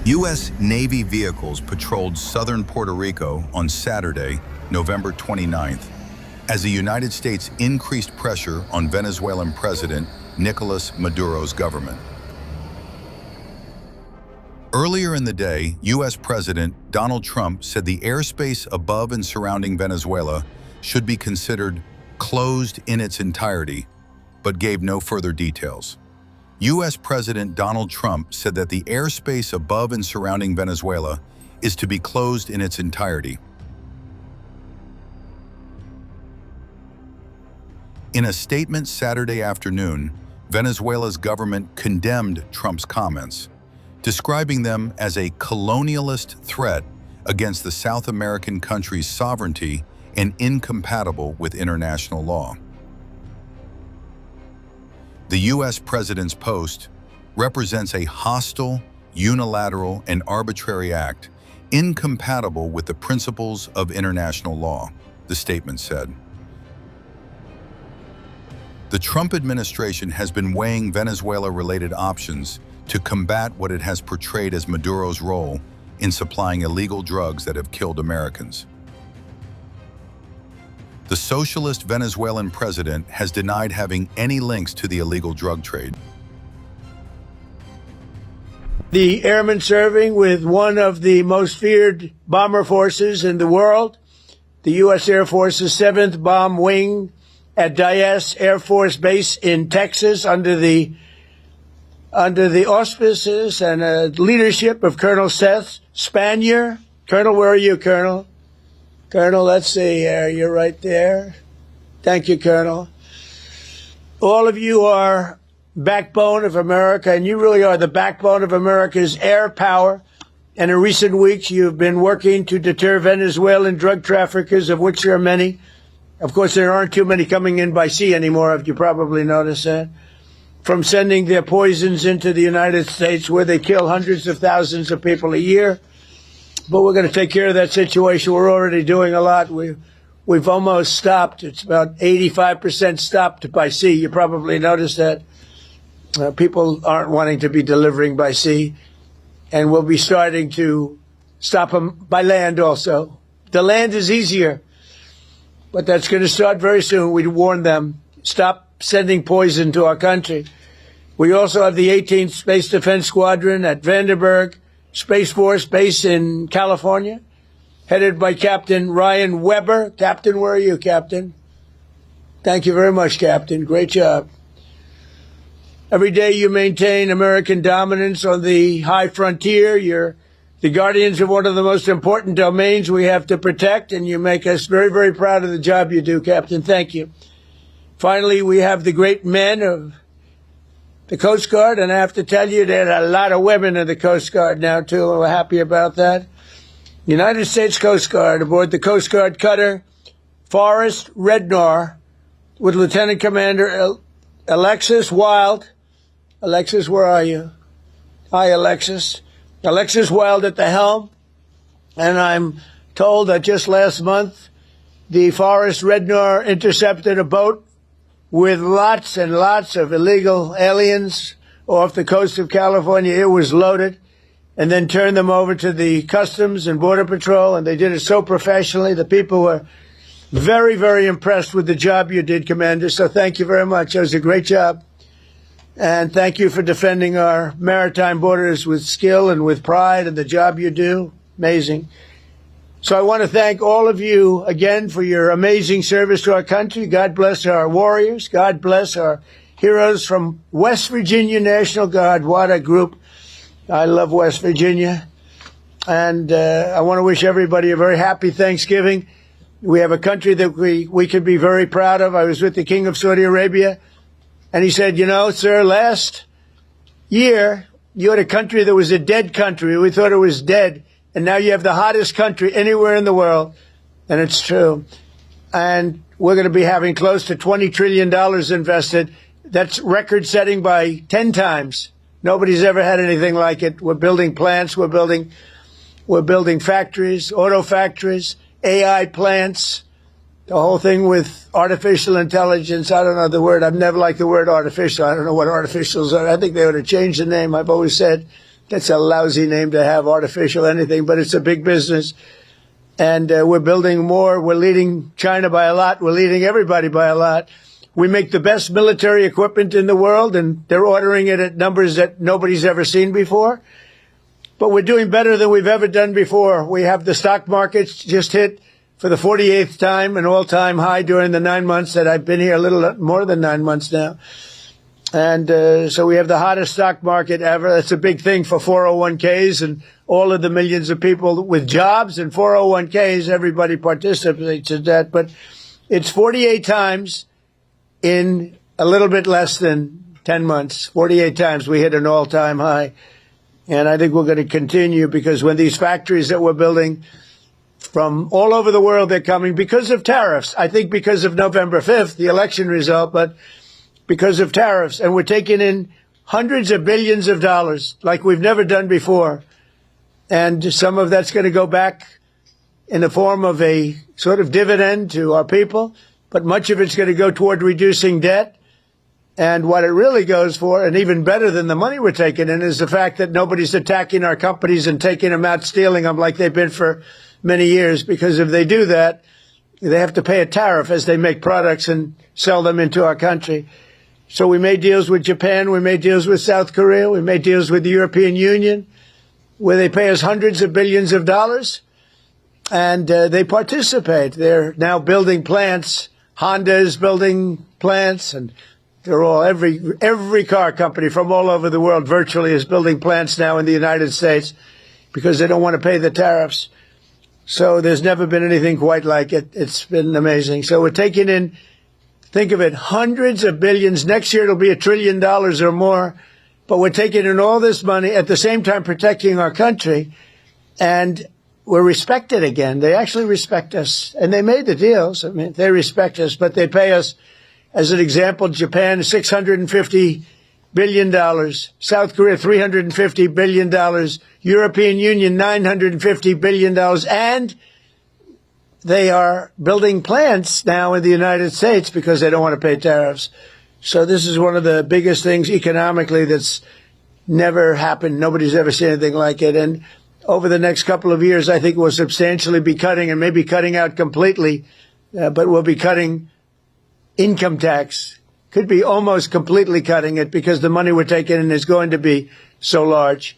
U.S. Navy vehicles patrolled southern Puerto Rico on Saturday, November 29th, as the United States increased pressure on Venezuelan President Nicolas Maduro's government. Earlier in the day, U.S. President Donald Trump said the airspace above and surrounding Venezuela should be considered closed in its entirety, but gave no further details. U.S. President Donald Trump said that the airspace above and surrounding Venezuela is to be closed in its entirety. In a statement Saturday afternoon, Venezuela's government condemned Trump's comments, describing them as a colonialist threat against the South American country's sovereignty and incompatible with international law. The U.S. president's post represents a hostile, unilateral, and arbitrary act incompatible with the principles of international law, the statement said. The Trump administration has been weighing Venezuela-related options to combat what it has portrayed as Maduro's role in supplying illegal drugs that have killed Americans. The socialist Venezuelan president has denied having any links to the illegal drug trade. The airman serving with one of the most feared bomber forces in the world, the U.S. Air Force's 7th Bomb Wing at Dyess Air Force Base in Texas under the auspices and leadership of Colonel Seth Spanier. Colonel, where are you, Colonel? Colonel, let's see here. You're right there. Thank you, Colonel. All of you are backbone of America, and you really are the backbone of America's air power. And in recent weeks, you've been working to deter Venezuelan drug traffickers, of which there are many. Of course, there aren't too many coming in by sea anymore, if you probably noticed that, from sending their poisons into the United States, where they kill hundreds of thousands of people a year. But we're going to take care of that situation. We're already doing a lot. We've almost stopped. It's about 85% stopped by sea. You probably noticed that. People aren't wanting to be delivering by sea. And we'll be starting to stop them by land also. The land is easier. But that's going to start very soon. We warned them. Stop sending poison to our country. We also have the 18th Space Defense Squadron at Vandenberg Space Force Base in California, headed by Captain Ryan Weber. Captain, where are you, Captain? Thank you very much, Captain. Great job. Every day you maintain American dominance on the high frontier. You're the guardians of one of the most important domains we have to protect, and you make us very, very proud of the job you do, Captain. Thank you. Finally, we have the great men of the Coast Guard, and I have to tell you, there are a lot of women in the Coast Guard now, too, and we're happy about that. United States Coast Guard aboard the Coast Guard cutter Forrest Rednar with Lieutenant Commander Alexis Wild. Alexis, where are you? Hi, Alexis. Alexis Wild at the helm. And I'm told that just last month, the Forrest Rednar intercepted a boat with lots and lots of illegal aliens off the coast of California. It was loaded, and then turned them over to the Customs and Border Patrol, and they did it so professionally. The people were very, very impressed with the job you did, Commander, so thank you very much. It was a great job. And thank you for defending our maritime borders with skill and with pride, and the job you do. Amazing. So I want to thank all of you again for your amazing service to our country. God bless our warriors. God bless our heroes from West Virginia National Guard. What a group. I love West Virginia. And I want to wish everybody a very happy Thanksgiving. We have a country that we can be very proud of. I was with the King of Saudi Arabia, and he said, you know, sir, last year you had a country that was a dead country. We thought it was dead. And now you have the hottest country anywhere in the world. And it's true. And we're going to be having close to $20 trillion invested. That's record setting by 10 times. Nobody's ever had anything like it. We're building plants. We're building factories, auto factories, AI plants, the whole thing with artificial intelligence. I don't know the word. I've never liked the word artificial. I don't know what artificials are. I think they ought to change the name. I've always said That's a lousy name to have, artificial anything, but it's a big business. And we're building more. We're leading China by a lot. We're leading everybody by a lot. We make the best military equipment in the world, and they're ordering it at numbers that nobody's ever seen before. But we're doing better than we've ever done before. We have the stock markets just hit, for the 48th time, an all-time high during the 9 months that I've been here, a little more than 9 months now. And so we have the hottest stock market ever. That's a big thing for 401ks and all of the millions of people with jobs and 401ks. Everybody participates in that. But it's 48 times in a little bit less than 10 months. 48 times we hit an all-time high. And I think we're going to continue, because when these factories that we're building from all over the world, they're coming because of tariffs. I think because of November 5th, the election result, but because of tariffs. And we're taking in hundreds of billions of dollars like we've never done before. And some of that's going to go back in the form of a sort of dividend to our people. But much of it's going to go toward reducing debt. And what it really goes for, and even better than the money we're taking in, is the fact that nobody's attacking our companies and taking them out, stealing them like they've been for many years. Because if they do that, they have to pay a tariff as they make products and sell them into our country. So we made deals with Japan. We made deals with South Korea. We made deals with the European Union, where they pay us hundreds of billions of dollars. And they participate. They're now building plants. Honda is building plants, and they're all, every car company from all over the world virtually is building plants now in the United States because they don't want to pay the tariffs. So there's never been anything quite like it. It's been amazing. So we're taking in, think of it, hundreds of billions. Next year it'll be $1 trillion or more. But we're taking in all this money, at the same time protecting our country. And we're respected again. They actually respect us. And they made the deals. I mean, they respect us, but they pay us. As an example, Japan, $650 billion. South Korea, $350 billion. European Union, $950 billion. And they are building plants now in the United States because they don't want to pay tariffs. So this is one of the biggest things economically that's never happened. Nobody's ever seen anything like it. And over the next couple of years, I think we'll substantially be cutting, and maybe cutting out completely, but we'll be cutting income tax. Could be almost completely cutting it because the money we're taking in is going to be so large.